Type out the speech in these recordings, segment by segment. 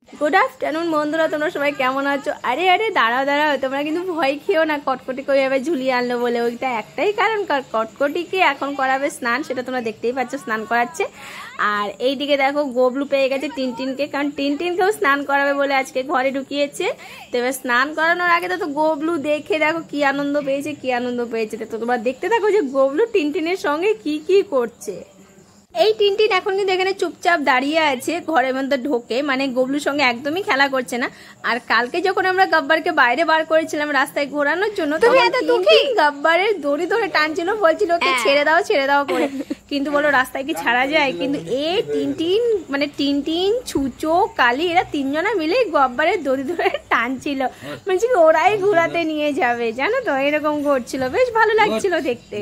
Good afternoon বন্ধুরা, তোমরা সবাই কেমন আছো? আরে আরে দাঁড়াও দাঁড়াও, তোমরা কিন্তু ভয় খেও না। কটকটিকে ওইভাবে ঝুলিয়ে আনলো বলে, ওইটা একটাই কারণ, কটকটিকে এখন করাবে স্নান, সেটা তোমরা দেখতেই পাচ্ছ, স্নান করাচ্ছে। আর এইদিকে দেখো গোবলু পেয়ে গেছে টিনটিনকে, কারণ টিনটিনকেও স্নান করাবে বলে আজকে ঘরে ঢুকিয়েছে। তো এবার স্নান করানোর আগে তো গোবলু দেখে দেখো কি আনন্দ পেয়েছে, কি আনন্দ পেয়েছে। তো তোমরা দেখতে থাকো যে গোবলু টিনটিনের সঙ্গে কি কি করছে। এই টিনটিন এখন কিন্তু এখানে চুপচাপ দাঁড়িয়ে আছে ঘরের মধ্যে ঢোকে, মানে গবলুর সঙ্গে একদমই খেলা করছে না। আর কালকে যখন আমরা গাব্বারকে বাইরে বার করেছিলাম রাস্তায় ঘোরানোর জন্য, টিনটিন গাব্বারের দড়ি ধরে টানছিল, বলছিল ওকে ছেড়ে দাও করে। কিন্তু বলো রাস্তায় কি ছাড়া যায়? কিন্তু টিনটিন মানে টিনটিন, ছুচো, কালি, এরা তিনজনা মিলে গাব্বারের দড়ি ধরে টানছিল, মানে ওরাই ঘোরাতে নিয়ে যাবে, জানো তো, এরকম করছিল। বেশ ভালো লাগছিল দেখতে।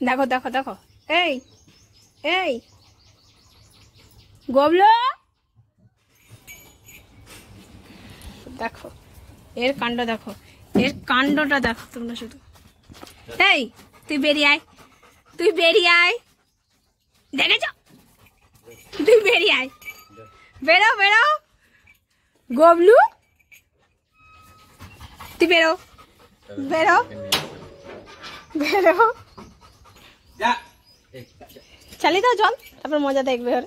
দেখো দেখো দেখো, এই এই গবলু দেখো, এর কাণ্ড দেখো, এর কাণ্ডটা দেখো তোমরা শুধু। এই তুই বেরিয়ে আয়, তুই বেরিয়ে আয়, দেখেছ, তুই বেরিয়ে আয়, বেরো বেরো গবলু, তুই বেরো বেরো বেরো, চালিয়ে দাও জল, তারপর মজা দেখবে। ওর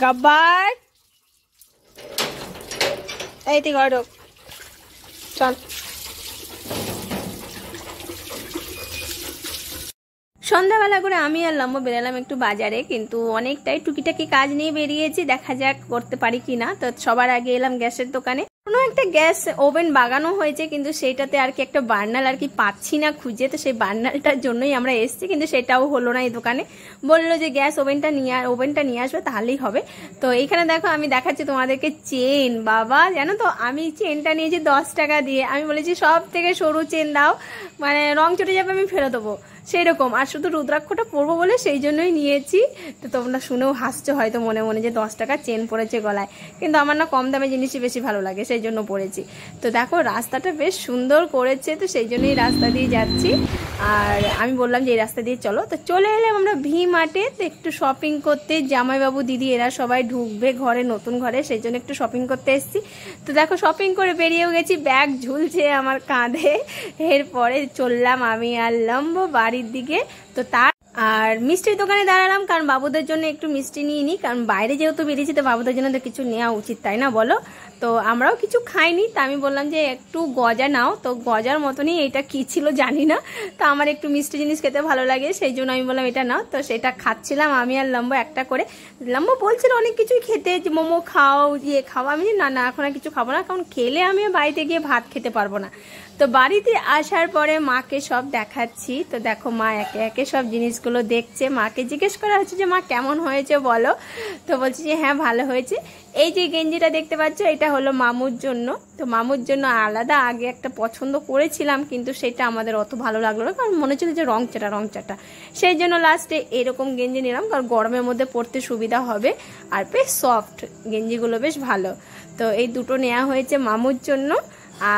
গাব্বার, এই তুই ঘর ঢোক, চল। সন্ধ্যাবেলা করে আমি আর লম্ব বেরালাম একটু বাজারে, কিন্তু অনেকটাই টুকিটাকি কাজ নিয়ে বেরিয়েছি, দেখা যাক করতে পারি কিনা। তো সবার আগে এলাম গ্যাসের দোকানে। কোনো একটা গ্যাস ওভেন বাগানো হয়েছে, কিন্তু সেইটাতে আর কি একটা বার্নাল আর কি পাচ্ছি না খুঁজে, তো সেই বার্নালটার জন্যই আমরা এসেছি, কিন্তু সেটাও হলো না। এই দোকানে বললো যে গ্যাস ওভেনটা নিয়ে আসবে, তাহলেই হবে। তো এইখানে দেখো আমি দেখাচ্ছি তোমাদেরকে চেন। বাবা জানো তো, আমি চেনটা নিয়েছি 10 টাকা দিয়ে। আমি বলেছি সব থেকে সরু চেন দাও, মানে রং চটে যাবে, আমি ফেরত দেবো, সেই রকম। আর শুধু রুদ্রাক্ষটা পরবো বলে সেই জন্যই নিয়েছি। তো তোমরা শুনেও হাসছো হয়তো মনে মনে যে 10 টাকা চেন পড়েছে গলায়, কিন্তু আমার না কম দামে জিনিসই বেশি ভালো লাগে, সেই জন্য পড়েছি। তো দেখো রাস্তাটা বেশ সুন্দর করেছে, তো সেই জন্যই রাস্তা দিয়ে যাচ্ছি। আর আমি বললাম যে এই রাস্তা দিয়ে চলো, তো চলে এলাম আমরা ভি মার্টে। তো একটু শপিং করতে, জামাইবাবু দিদি এরা সবাই ঢুকবে ঘরে, নতুন ঘরে, সেই জন্য একটু শপিং করতে এসেছি। তো দেখো শপিং করে বেরিয়েও গেছি, ব্যাগ ঝুলছে আমার কাঁধে। এরপরে চললাম আমি আর লম্ব বাড়ির দিকে। তো আর মিষ্টির দোকানে দাঁড়ালাম, কারণ বাবুদের জন্য একটু মিষ্টি নিয়ে নিই, কারণ বাইরে যেহেতু বেরিয়েছি তো বাবুদের জন্য তো কিছু নেওয়া উচিত, তাই না বলো? তো আমরাও কিছু খাইনি, তা আমি বললাম যে একটু গজা নাও। তো গজার মতনই, এটা কি ছিল জানি না, তো আমার একটু মিষ্টি জিনিস খেতে ভালো লাগে, সেই জন্য আমি বললাম এটা নাও। তো সেটা খাচ্ছিলাম আমি আর লম্ব একটা করে। লম্ব বলছিল অনেক কিছুই খেতে, যে মোমো খাও, ইয়ে খাও। আমি না না এখন আর কিছু খাবো না, কারণ খেলে আমি বাড়িতে গিয়ে ভাত খেতে পারবো না। তো বাড়িতে আসার পরে মাকে সব দেখাচ্ছি। তো দেখো মা একে একে সব জিনিসগুলো দেখছে। মাকে জিজ্ঞেস করা হচ্ছে যে মা কেমন হয়েছে বলো। তো বলছি যে হ্যাঁ ভালো হয়েছে। এই যে গেঞ্জিটা দেখতে পাচ্ছ, এটা হলো মামুর জন্য। তো মামুর জন্য আলাদা আগে একটা পছন্দ করেছিলাম, কিন্তু সেটা আমাদের অত ভালো লাগলো না, কারণ মনে হচ্ছিল যে রং চাটা। সেই জন্য লাস্টে এরকম গেঞ্জি নিলাম, কারণ গরমের মধ্যে পরতে সুবিধা হবে, আর বেশ সফট গেঞ্জিগুলো, বেশ ভালো। তো এই দুটো নেওয়া হয়েছে মামুর জন্য।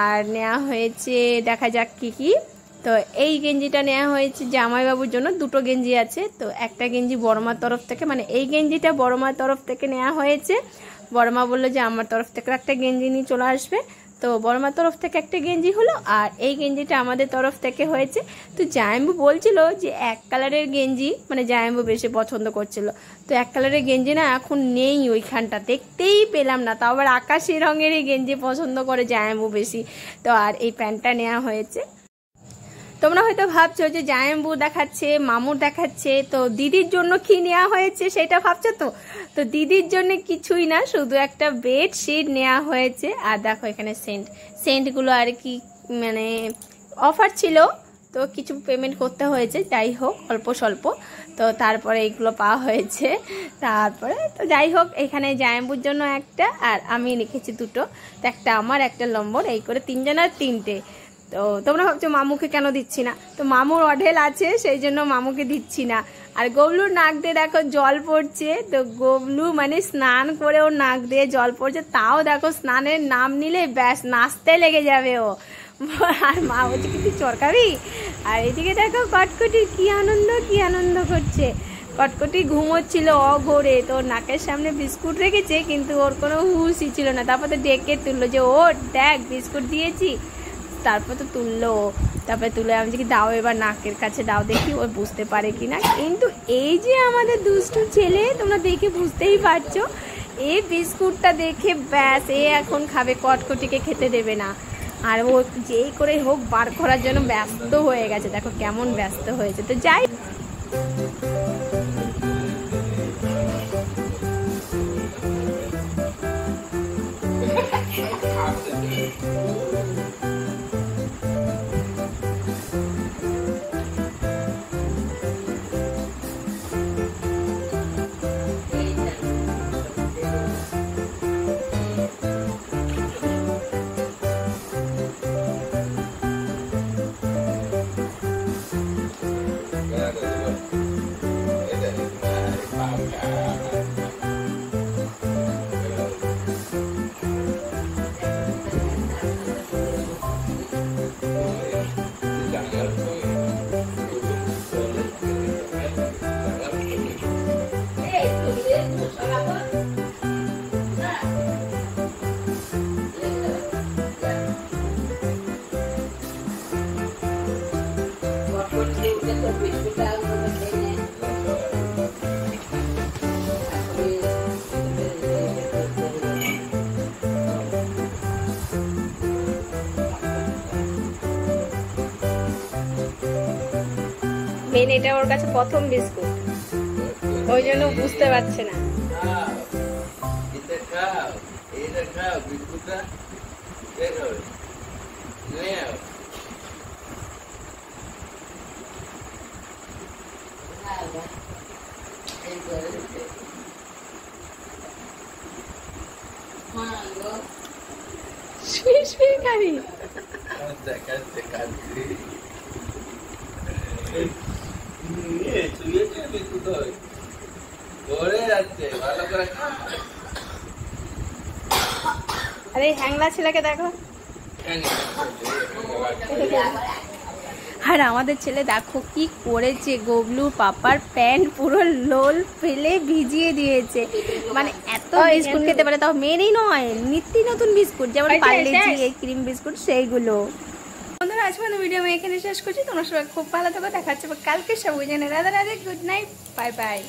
আর নেওয়া হয়েছে দেখা যাক কি কি। তো এই গেঞ্জিটা নেওয়া হয়েছে জামাইবাবুর জন্য। দুটো গেঞ্জি আছে, তো একটা গেঞ্জি বড়মার তরফ থেকে, মানে এই গেঞ্জিটা বড়মার তরফ থেকে নেওয়া হয়েছে। বড়মা বললো যে আমার তরফ থেকে একটা গেঞ্জি নিয়ে চলে আসবে, তো বড়মার তরফ থেকে একটা গেঞ্জি হলো, আর এই গেঞ্জিটা আমাদের তরফ থেকে হয়েছে। তো জামাইবাবু বলছিল যে এক কালারের গেঞ্জি, মানে জামাইবাবু বেশি পছন্দ করছিল। তো এক কালারের গেঞ্জি না এখন নেই ওইখানটা, দেখতেই পেলাম না। তাও আবার আকাশি রঙেরই গেঞ্জি পছন্দ করে জামাইবাবু বেশি। তো আর এই প্যান্টটা নেওয়া হয়েছে। তোমরা হয়তো ভাবছো যে জামাইবাবু দেখাচ্ছে, মামুর দেখাচ্ছে, তো দিদির জন্য কি নেওয়া হয়েছে সেটা ভাবছো তো। তো দিদির জন্য কিছুই না, শুধু একটা বেডশিট নেওয়া হয়েছে। আর দেখো এখানে সেন্টগুলো আর কি, মানে অফার ছিল, তো কিছু পেমেন্ট করতে হয়েছে, যাই হোক অল্প স্বল্প। তো তারপরে এইগুলো পাওয়া হয়েছে। তারপরে তো যাই হোক, এখানে জামাইবাবুর জন্য একটা, আর আমি লিখেছি দুটো, তো একটা আমার, একটা লম্বর, এই করে তিনজনের তিনটে। তো তোমরা ভাবছো মামুকে কেন দিচ্ছি না, তো মামুর অঢেল আছে সেই জন্য মামুকে দিচ্ছি না। আর গবলুর নাক দিয়ে দেখো জল পড়ছে, তো গবলু মানে স্নান করে ওর নাক দিয়ে জল পড়ছে, তাও দেখো স্নানের নাম নিলে ব্যাস নাচতে লেগে যাবে ও। আর মা বলছে কিন্তু চরকারি। আর এদিকে দেখো কটকটি কি আনন্দ করছে। কটকটি ঘুমোচ্ছিল অঘোরে, তো নাকের সামনে বিস্কুট রেখেছে কিন্তু ওর কোনো হুঁশই ছিল না। তারপর তো ডেকে তুললো যে ও দেখ বিস্কুট দিয়েছি, তারপর তো তুললো। তারপরে তুলে আমি কি দাও এবার নাকের কাছে দাও দেখি ও বুঝতে পারে কিনা। কিন্তু এই যে আমাদের দুষ্টু ছেলে, তোমরা দেখে বুঝতেই পারছো, এই বিস্কুটটা দেখে ব্যাস এ এখন খাবে, কটকটিকে খেতে দেবে না। আর ও যেই করে হোক বার করার জন্য ব্যস্ত হয়ে গেছে, দেখো কেমন ব্যস্ত হয়েছে। তো যাই মেন এটা ওর কাছে প্রথম বিস্কুট, ওই জন্য বুঝতে পারছে না। শুয়ে খাবি আরে হ্যাংলা ছেলেকে দেখো। আর আমাদের ছেলে দেখো কি করেছে, গবলু পাপার প্যান্ট পুরো লোল ফেলে ভিজিয়ে দিয়েছে। মানে এত বিস্কুট খেতে পারে, তাও মেয়েরই নয়, নিত্য নতুন বিস্কুট, যেমন পার্লেজি এই ক্রিম বিস্কুট সেইগুলো। বন্ধুরা আজকে ভিডিও আমি এখানে শেষ করছি। তোমরা সবাই খুব ভালো থাকো, দেখা হচ্ছে কালকে সবাই জানে। Radha Radhe, good night, bye bye.